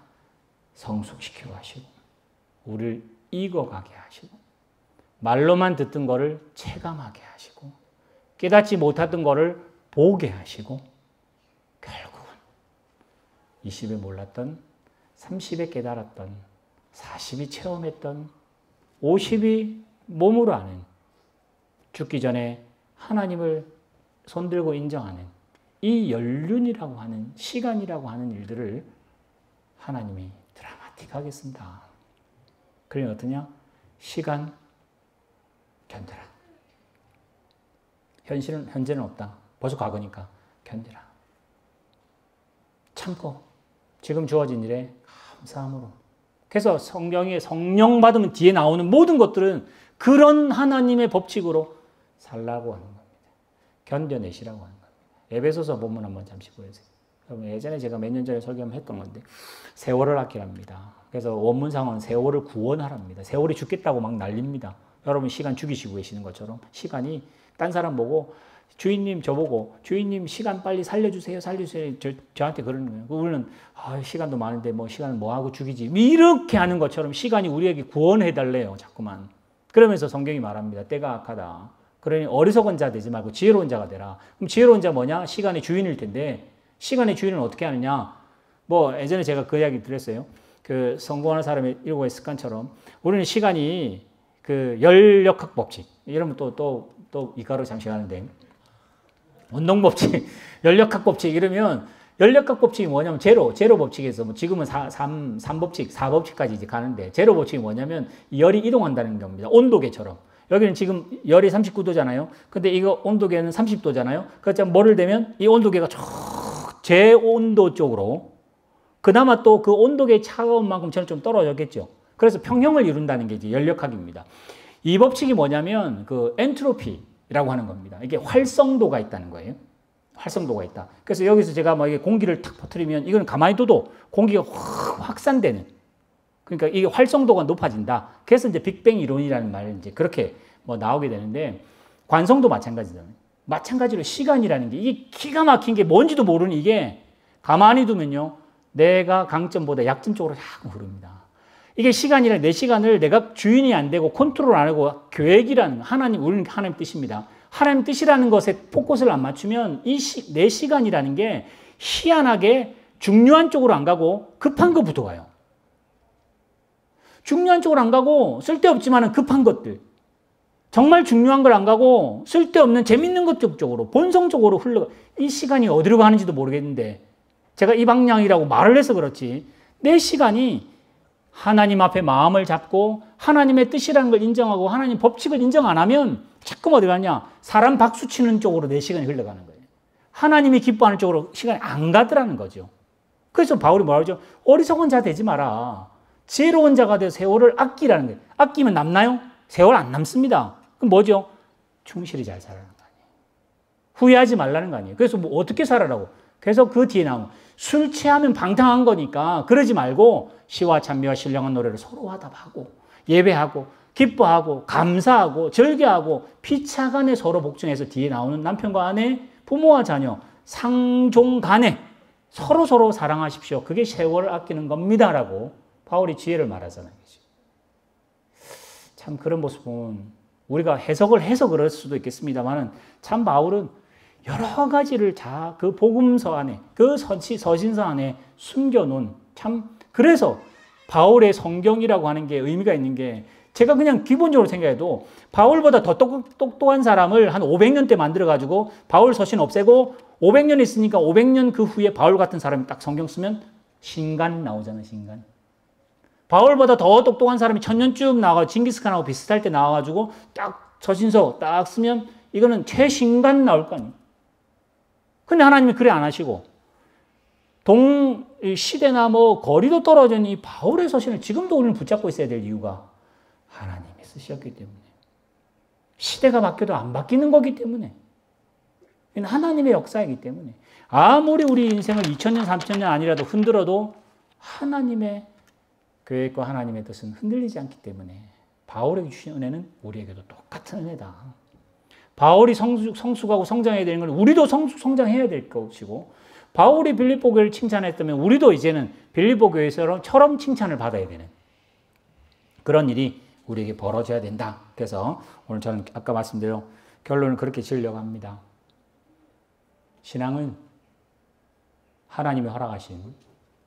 성숙시키고 하시고 우리를 익어가게 하시고 말로만 듣던 거를 체감하게 하시고 깨닫지 못했던 거를 보게 하시고 결국은 20에 몰랐던 30에 깨달았던 40이 체험했던 50이 몸으로 아는 죽기 전에 하나님을 손들고 인정하는 이 연륜이라고 하는 시간이라고 하는 일들을 하나님이 드라마틱하게 쓴다. 그러니 어떠냐? 시간 견뎌라. 현재는 없다. 벌써 과거니까 견디라. 참고 지금 주어진 일에 감사함으로. 그래서 성경에 성령 받으면 뒤에 나오는 모든 것들은 그런 하나님의 법칙으로 살라고 하는 겁니다. 견뎌내시라고 하는 겁니다. 에베소서 본문 한번 잠시 보여주세요. 여러분 예전에 제가 몇 년 전에 설교했던 건데 세월을 아끼랍니다. 그래서 원문상은 세월을 구원하랍니다. 세월이 죽겠다고 막 난립니다. 여러분 시간 죽이시고 계시는 것처럼 시간이 딴 사람 보고 주인님 저보고 주인님 시간 빨리 살려주세요. 저한테 그러는 거예요. 우리는 시간도 많은데 뭐 시간은 뭐하고 죽이지 이렇게 하는 것처럼 시간이 우리에게 구원해달래요. 자꾸만. 그러면서 성경이 말합니다. 때가 악하다. 그러니 어리석은 자 되지 말고 지혜로운 자가 되라. 그럼 지혜로운 자 뭐냐? 시간의 주인일 텐데 시간의 주인은 어떻게 하느냐? 뭐 예전에 제가 그 이야기 드렸어요. 그 성공하는 사람의 7가지 습관처럼 우리는 시간이 그 열역학 법칙 이러면 또 이가로 잠시 가는데 운동법칙, 열역학 법칙 이러면 열역학 법칙이 뭐냐면 제로 법칙에서 뭐 지금은 3법칙, 4법칙까지 이제 가는데 제로 법칙이 뭐냐면 열이 이동한다는 겁니다. 온도계처럼. 여기는 지금 열이 39도잖아요. 근데 이거 온도계는 30도잖아요. 그래서 뭐를 대면 이 온도계가 쭉 제 온도 쪽으로 그나마 또 그 온도계의 차가운 만큼 저는 좀 떨어졌겠죠. 그래서 평형을 이룬다는 게 이제 열역학입니다. 이 법칙이 뭐냐면 그 엔트로피라고 하는 겁니다. 이게 활성도가 있다는 거예요. 활성도가 있다. 그래서 여기서 제가 뭐 이게 공기를 탁 퍼뜨리면 이건 가만히 둬도 공기가 확산되는. 그러니까 이게 활성도가 높아진다. 그래서 이제 빅뱅 이론이라는 말이 이제 그렇게 뭐 나오게 되는데 관성도 마찬가지잖아요. 마찬가지로 시간이라는 게 이게 기가 막힌 게 뭔지도 모르는 이게 가만히 두면요. 내가 강점보다 약점 쪽으로 자꾸 흐릅니다. 이게 시간이란 내 시간을 내가 주인이 안 되고 컨트롤 안 하고 계획이라는 우리는 하나님 뜻입니다. 하나님 뜻이라는 것에 포커스를 안 맞추면 내 시간이라는 게 희한하게 중요한 쪽으로 안 가고 급한 것부터 가요. 중요한 쪽으로 안 가고 쓸데없지만 급한 것들. 정말 중요한 걸 안 가고 쓸데없는 재밌는 것 쪽으로 본성적으로 흘러가. 이 시간이 어디로 가는지도 모르겠는데 제가 이 방향이라고 말을 해서 그렇지 내 시간이 하나님 앞에 마음을 잡고 하나님의 뜻이라는 걸 인정하고 하나님 법칙을 인정 안 하면 자꾸 어디 가냐? 사람 박수 치는 쪽으로 내 시간이 흘러가는 거예요. 하나님이 기뻐하는 쪽으로 시간이 안 가더라는 거죠. 그래서 바울이 뭐라고 하죠? 어리석은 자 되지 마라. 지혜로운 자가 되어 세월을 아끼라는 거예요. 아끼면 남나요? 세월 안 남습니다. 그럼 뭐죠? 충실히 잘 살아라는 거 아니에요. 후회하지 말라는 거 아니에요. 그래서 뭐 어떻게 살아라고? 그래서 그 뒤에 나오는 술 취하면 방탕한 거니까 그러지 말고 시와 찬미와 신령한 노래를 서로 화답하고 예배하고 기뻐하고 감사하고 절개하고 피차간에 서로 복종해서 뒤에 나오는 남편과 아내, 부모와 자녀, 상종 간에 서로 사랑하십시오. 그게 세월을 아끼는 겁니다라고 바울이 지혜를 말하잖아요. 참 그런 모습 보면 우리가 해석을 해서 그럴 수도 있겠습니다만 참 바울은 여러 가지를 다 그 복음서 안에 그 서신서 안에 숨겨놓은 참 그래서 바울의 성경이라고 하는 게 의미가 있는 게 제가 그냥 기본적으로 생각해도 바울보다 더 똑똑한 사람을 한 500년 때 만들어가지고 바울 서신 없애고 500년 있으니까 500년 그 후에 바울 같은 사람이 딱 성경 쓰면 신간 나오잖아요. 신간. 바울보다 더 똑똑한 사람이 1000년 쭉 나와가지고 징기스칸하고 비슷할 때 나와가지고 딱 서신서 딱 쓰면 이거는 최신간 나올 거 아니에요. 근데 하나님이 그래 안 하시고 시대나 뭐 거리도 떨어진 이 바울의 서신을 지금도 우리는 붙잡고 있어야 될 이유가 하나님이 쓰셨기 때문에 시대가 바뀌어도 안 바뀌는 거기 때문에 하나님의 역사이기 때문에 아무리 우리 인생을 2000년 3000년 아니라도 흔들어도 하나님의 계획과 하나님의 뜻은 흔들리지 않기 때문에 바울에게 주신 은혜는 우리에게도 똑같은 은혜다. 바울이 성숙하고 성장해야 되는 건 우리도 성장해야 될 것이고 바울이 빌립보 교회를 칭찬했다면 우리도 이제는 빌립보 교회처럼 칭찬을 받아야 되는 그런 일이 우리에게 벌어져야 된다. 그래서 오늘 저는 아까 말씀드린 결론을 그렇게 지으려고 합니다. 신앙은 하나님이 허락하신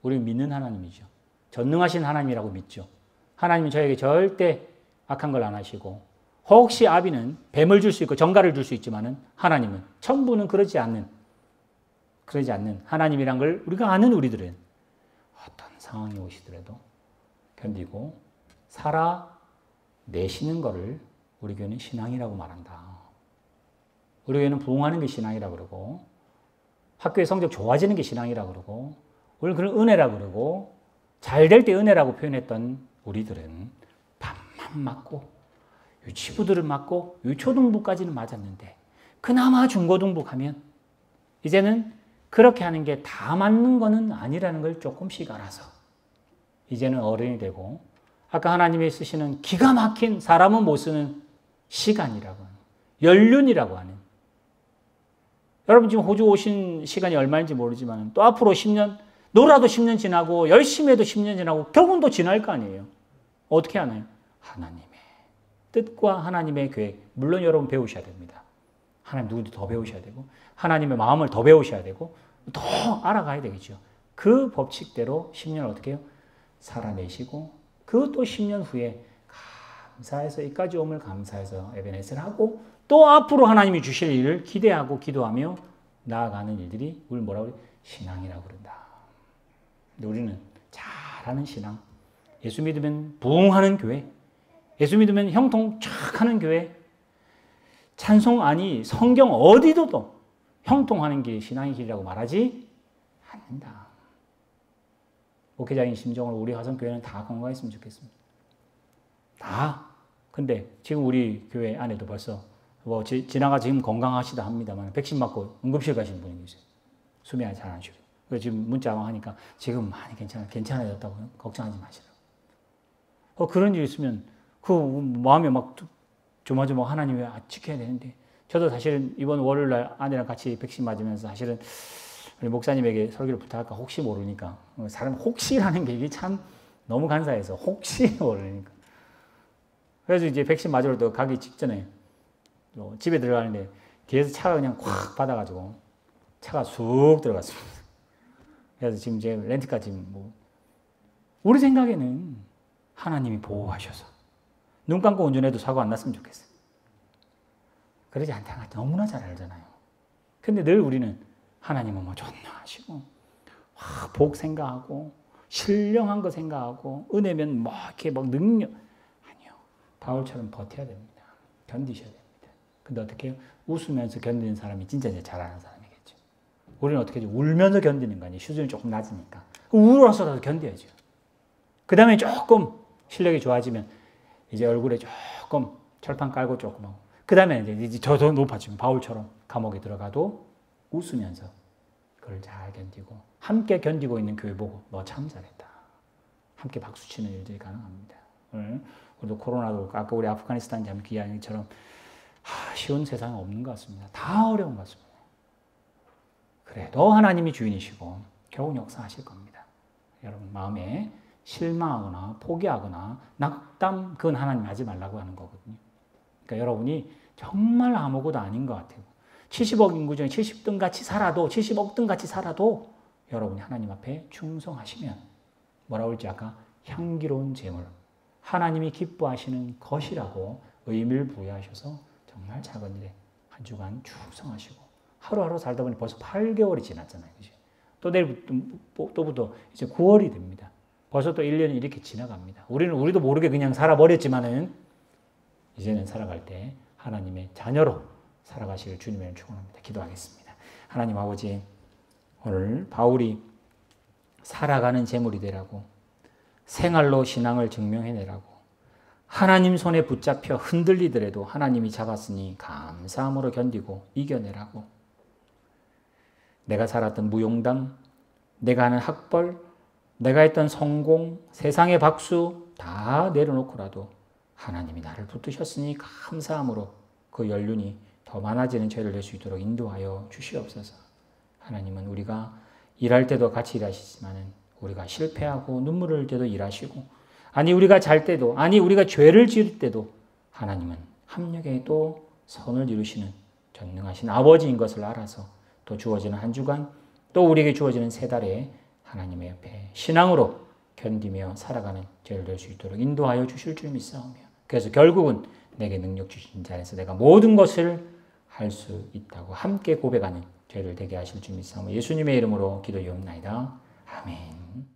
우리 믿는 하나님이죠. 전능하신 하나님이라고 믿죠. 하나님은 저에게 절대 악한 걸 안 하시고 혹시 아비는 뱀을 줄 수 있고 정갈을 줄 수 있지만은 하나님은 천부는 그러지 않는 하나님이란 걸 우리가 아는 우리들은 어떤 상황이 오시더라도 견디고 살아내시는 것을 우리 교회는 신앙이라고 말한다. 우리 교회는 부흥하는 게 신앙이라고 그러고 학교의 성적 좋아지는 게 신앙이라고 그러고 우리는 그걸 은혜라고 그러고 잘 될 때 은혜라고 표현했던 우리들은 밥만 맞고 유치부들을 맞고 유초등부까지는 맞았는데 그나마 중고등부 가면 이제는 그렇게 하는 게 다 맞는 거는 아니라는 걸 조금씩 알아서 이제는 어른이 되고 아까 하나님이 쓰시는 기가 막힌 사람은 못 쓰는 시간이라고 하는 연륜이라고 하는 여러분 지금 호주 오신 시간이 얼마인지 모르지만 또 앞으로 10년 놀아도 10년 지나고 열심히 해도 10년 지나고 결국은 또 지날 거 아니에요. 어떻게 하나요? 하나님의 뜻과 하나님의 계획. 물론 여러분 배우셔야 됩니다. 하나님 누구도 더 배우셔야 되고 하나님의 마음을 더 배우셔야 되고 더 알아가야 되겠죠. 그 법칙대로 10년을 어떻게 해요? 살아내시고 그 또 10년 후에 감사해서 이까지 오물 감사해서 에베네스를 하고 또 앞으로 하나님이 주실 일을 기대하고 기도하며 나아가는 일들이 우리 뭐라고 그래요? 신앙이라고 그런다. 근데 우리는 잘하는 신앙, 예수 믿으면 부흥하는 교회, 예수 믿으면 형통 쫙 하는 교회, 찬송 아니 성경 어디도 형통하는 게 신앙의 길이라고 말하지 않는다. 목회자인 심정으로 우리 화성교회는 다 건강했으면 좋겠습니다. 다. 근데 지금 우리 교회 안에도 벌써 뭐 지나가 지금 건강하시다 합니다만 백신 맞고 응급실 가신 분이 계세요. 수면 잘 안 쉬고. 그래서 지금 문자 하니까 지금 많이 괜찮아졌다고 걱정하지 마시라고. 그런 일 있으면 그 마음에 막 조마조마 하나님이 지켜야 되는데 저도 사실은 이번 월요일날 아내랑 같이 백신 맞으면서 사실은 우리 목사님에게 설교를 부탁할까 혹시 모르니까 사람 혹시라는 게 이게 참 너무 간사해서 혹시 모르니까 그래서 이제 백신 맞으러 또 가기 직전에 집에 들어가는데 뒤에서 차가 그냥 콱 받아가지고 차가 쑥 들어갔습니다. 그래서 지금 제 렌트카 지금 우리 생각에는 하나님이 보호하셔서 눈 감고 운전해도 사고 안 났으면 좋겠어요. 그러지 않다는 걸 너무나 잘 알잖아요. 근데 늘 우리는 하나님은 뭐 존나하시고 복 생각하고 신령한 거 생각하고 은혜면 뭐 이렇게 막 능력 아니요. 바울처럼 버텨야 됩니다. 견디셔야 됩니다. 근데 어떻게 해요? 웃으면서 견디는 사람이 진짜 잘하는 사람이겠죠. 우리는 어떻게 하죠? 울면서 견디는 거 아니에요. 수준이 조금 낮으니까. 울어서라도 견뎌야죠. 그 다음에 조금 실력이 좋아지면 이제 얼굴에 조금 철판 깔고 조금 하고 그 다음에 이제 더 높아지면 바울처럼 감옥에 들어가도 웃으면서 그걸 잘 견디고 함께 견디고 있는 교회 보고 너 참 잘했다. 함께 박수치는 일들이 가능합니다. 우리도 코로나도 아까 우리 아프가니스탄 잠 기한이처럼 쉬운 세상은 없는 것 같습니다. 다 어려운 것 같습니다. 그래도 하나님이 주인이시고 결국 역사하실 겁니다. 여러분 마음에 실망하거나 포기하거나 낙담 그건 하나님 하지 말라고 하는 거거든요. 그러니까 여러분이 정말 아무것도 아닌 것 같아요. 70억 인구 중에 70등 같이 살아도 70억 등 같이 살아도 여러분이 하나님 앞에 충성하시면 뭐라고 할지 아까 향기로운 제물 하나님이 기뻐하시는 것이라고 의미를 부여하셔서 정말 작은 일에 한 주간 충성하시고 하루하루 살다 보니 벌써 8개월이 지났잖아요. 그치? 또 내일부터 이제 9월이 됩니다. 벌써 또 1년이 이렇게 지나갑니다. 우리도 모르게 그냥 살아버렸지만은 이제는 살아갈 때 하나님의 자녀로 살아가시길 주님을 축원합니다. 기도하겠습니다. 하나님 아버지 오늘 바울이 살아가는 제물이 되라고 생활로 신앙을 증명해내라고 하나님 손에 붙잡혀 흔들리더라도 하나님이 잡았으니 감사함으로 견디고 이겨내라고 내가 살았던 무용담, 내가 하는 학벌, 내가 했던 성공, 세상의 박수 다 내려놓고라도 하나님이 나를 붙드셨으니 감사함으로 그 연륜이 더 많아지는 죄를 낼 수 있도록 인도하여 주시옵소서. 하나님은 우리가 일할 때도 같이 일하시지만은 우리가 실패하고 눈물을 흘릴 때도 일하시고 아니 우리가 잘 때도 아니 우리가 죄를 지을 때도 하나님은 합력에 또 선을 이루시는 전능하신 아버지인 것을 알아서 또 주어지는 한 주간 또 우리에게 주어지는 세 달에 하나님의 옆에 신앙으로 견디며 살아가는 죄를 낼 수 있도록 인도하여 주실 줄 믿사오며 그래서 결국은 내게 능력 주신 자 안에서 내가 모든 것을 할 수 있다고 함께 고백하는 죄를 되게 하실 줄 믿사오며 예수님의 이름으로 기도하옵나이다. 아멘.